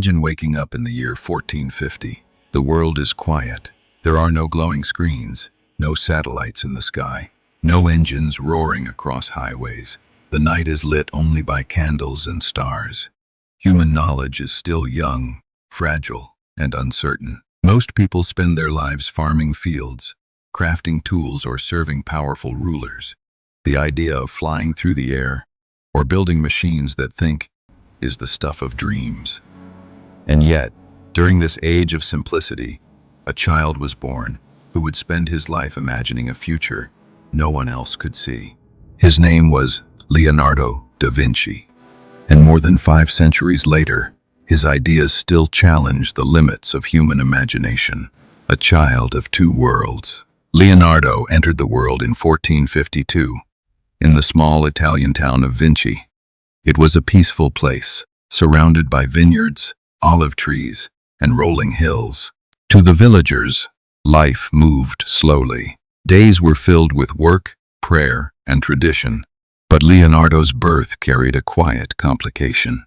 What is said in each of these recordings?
Imagine waking up in the year 1450. The world is quiet. There are no glowing screens, no satellites in the sky, no engines roaring across highways. The night is lit only by candles and stars. Human knowledge is still young, fragile, and uncertain. Most people spend their lives farming fields, crafting tools, or serving powerful rulers. The idea of flying through the air, or building machines that think, is the stuff of dreams. And yet, during this age of simplicity, a child was born who would spend his life imagining a future no one else could see. His name was Leonardo da Vinci, and more than 5 centuries later, his ideas still challenge the limits of human imagination. A child of 2 worlds. Leonardo entered the world in 1452, in the small Italian town of Vinci. It was a peaceful place, surrounded by vineyards, olive trees, and rolling hills. To the villagers, life moved slowly. Days were filled with work, prayer, and tradition. But Leonardo's birth carried a quiet complication.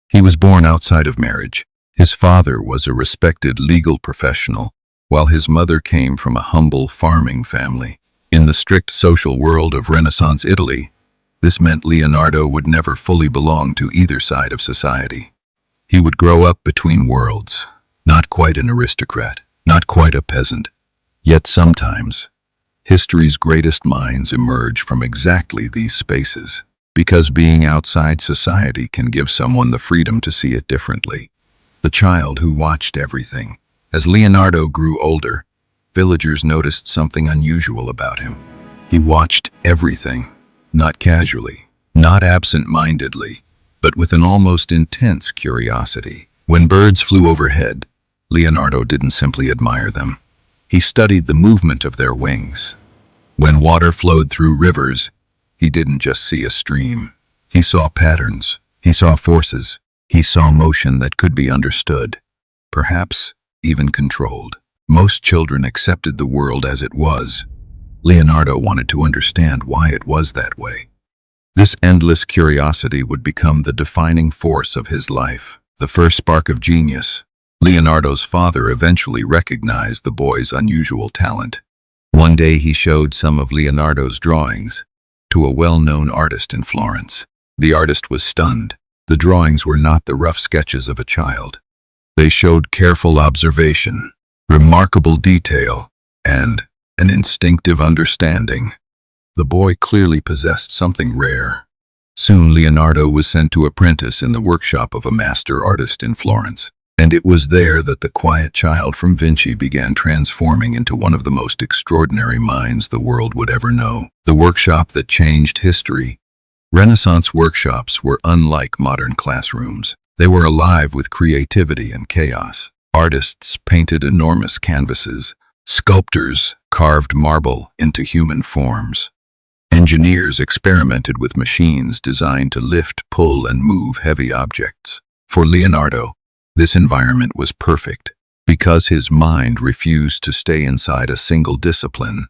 He was born outside of marriage. His father was a respected legal professional, while his mother came from a humble farming family. In the strict social world of Renaissance Italy, this meant Leonardo would never fully belong to either side of society. He would grow up between worlds, not quite an aristocrat, not quite a peasant. Yet sometimes, history's greatest minds emerge from exactly these spaces, because being outside society can give someone the freedom to see it differently. The child who watched everything. As Leonardo grew older, villagers noticed something unusual about him. He watched everything, not casually, not absent-mindedly, but with an almost intense curiosity. When birds flew overhead, Leonardo didn't simply admire them. He studied the movement of their wings. When water flowed through rivers, he didn't just see a stream. He saw patterns, he saw forces, he saw motion that could be understood, perhaps even controlled. Most children accepted the world as it was. Leonardo wanted to understand why it was that way. This endless curiosity would become the defining force of his life, the first spark of genius. Leonardo's father eventually recognized the boy's unusual talent. One day he showed some of Leonardo's drawings to a well-known artist in Florence. The artist was stunned. The drawings were not the rough sketches of a child. They showed careful observation, remarkable detail, and an instinctive understanding. The boy clearly possessed something rare. Soon Leonardo was sent to apprentice in the workshop of a master artist in Florence. And it was there that the quiet child from Vinci began transforming into one of the most extraordinary minds the world would ever know. The workshop that changed history. Renaissance workshops were unlike modern classrooms. They were alive with creativity and chaos. Artists painted enormous canvases. Sculptors carved marble into human forms. Engineers experimented with machines designed to lift, pull, and move heavy objects. For Leonardo, this environment was perfect because his mind refused to stay inside a single discipline.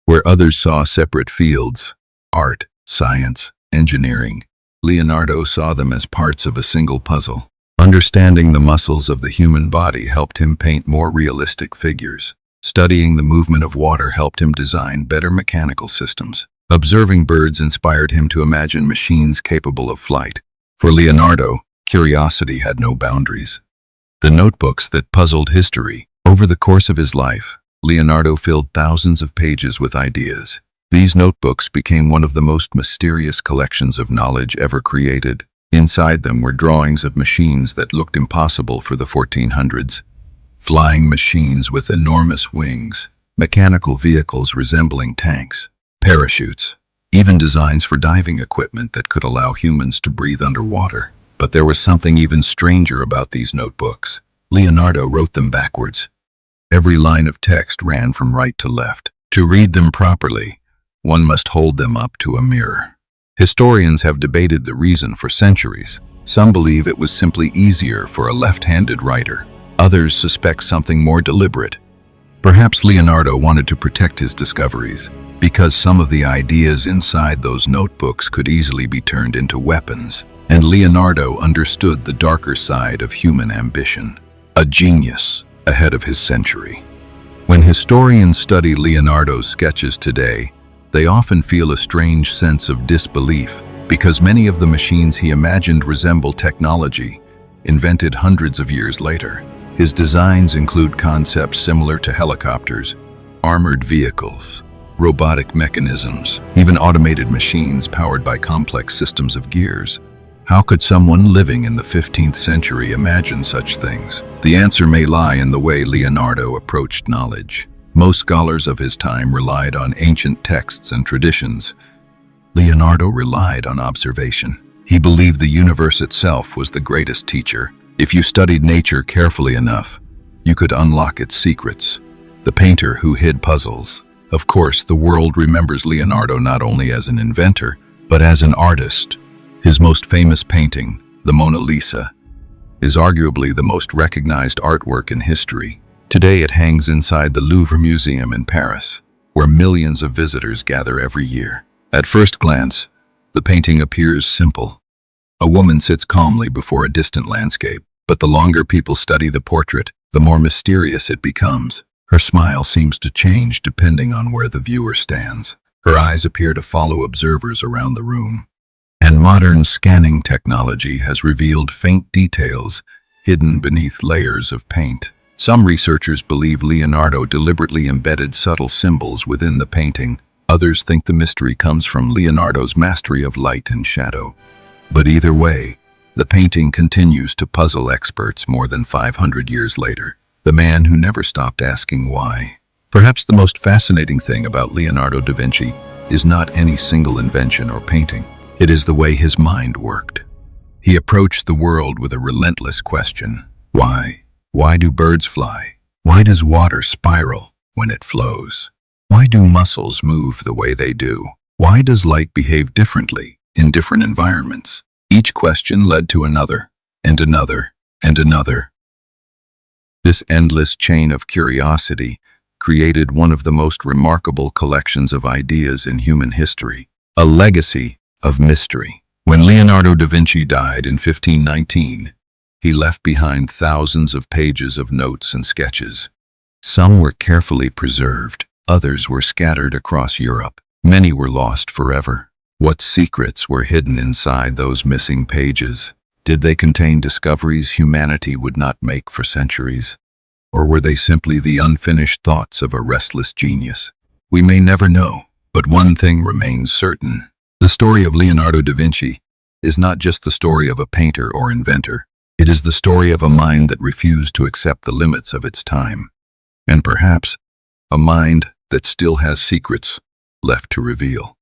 Where others saw separate fields, art, science, engineering, Leonardo saw them as parts of a single puzzle. Understanding the muscles of the human body helped him paint more realistic figures. Studying the movement of water helped him design better mechanical systems. Observing birds inspired him to imagine machines capable of flight. For Leonardo, curiosity had no boundaries. The notebooks that puzzled history. Over the course of his life, Leonardo filled thousands of pages with ideas. These notebooks became one of the most mysterious collections of knowledge ever created. Inside them were drawings of machines that looked impossible for the 1400s. Flying machines with enormous wings, mechanical vehicles resembling tanks, parachutes, even designs for diving equipment that could allow humans to breathe underwater. But there was something even stranger about these notebooks. Leonardo wrote them backwards. Every line of text ran from right to left. To read them properly, one must hold them up to a mirror. Historians have debated the reason for centuries. Some believe it was simply easier for a left-handed writer. Others suspect something more deliberate. Perhaps Leonardo wanted to protect his discoveries, because some of the ideas inside those notebooks could easily be turned into weapons. And Leonardo understood the darker side of human ambition, a genius ahead of his century. When historians study Leonardo's sketches today, they often feel a strange sense of disbelief because many of the machines he imagined resemble technology invented hundreds of years later. His designs include concepts similar to helicopters, armored vehicles, robotic mechanisms, even automated machines powered by complex systems of gears. How could someone living in the 15th century imagine such things? The answer may lie in the way Leonardo approached knowledge. Most scholars of his time relied on ancient texts and traditions. Leonardo relied on observation. He believed the universe itself was the greatest teacher. If you studied nature carefully enough, you could unlock its secrets. The painter who hid puzzles. Of course, the world remembers Leonardo not only as an inventor, but as an artist. His most famous painting, the Mona Lisa, is arguably the most recognized artwork in history. Today it hangs inside the Louvre Museum in Paris, where millions of visitors gather every year. At first glance, the painting appears simple. A woman sits calmly before a distant landscape, but the longer people study the portrait, the more mysterious it becomes. Her smile seems to change depending on where the viewer stands. Her eyes appear to follow observers around the room. And modern scanning technology has revealed faint details hidden beneath layers of paint. Some researchers believe Leonardo deliberately embedded subtle symbols within the painting. Others think the mystery comes from Leonardo's mastery of light and shadow. But either way, the painting continues to puzzle experts more than 500 years later. The man who never stopped asking why. Perhaps the most fascinating thing about Leonardo da Vinci is not any single invention or painting. It is the way his mind worked. He approached the world with a relentless question. Why? Why do birds fly? Why does water spiral when it flows? Why do muscles move the way they do? Why does light behave differently in different environments? Each question led to another, and another, and another. This endless chain of curiosity created one of the most remarkable collections of ideas in human history, a legacy of mystery. When Leonardo da Vinci died in 1519, he left behind thousands of pages of notes and sketches. Some were carefully preserved, others were scattered across Europe. Many were lost forever. What secrets were hidden inside those missing pages? Did they contain discoveries humanity would not make for centuries? Or were they simply the unfinished thoughts of a restless genius? We may never know, but one thing remains certain. The story of Leonardo da Vinci is not just the story of a painter or inventor. It is the story of a mind that refused to accept the limits of its time. And perhaps, a mind that still has secrets left to reveal.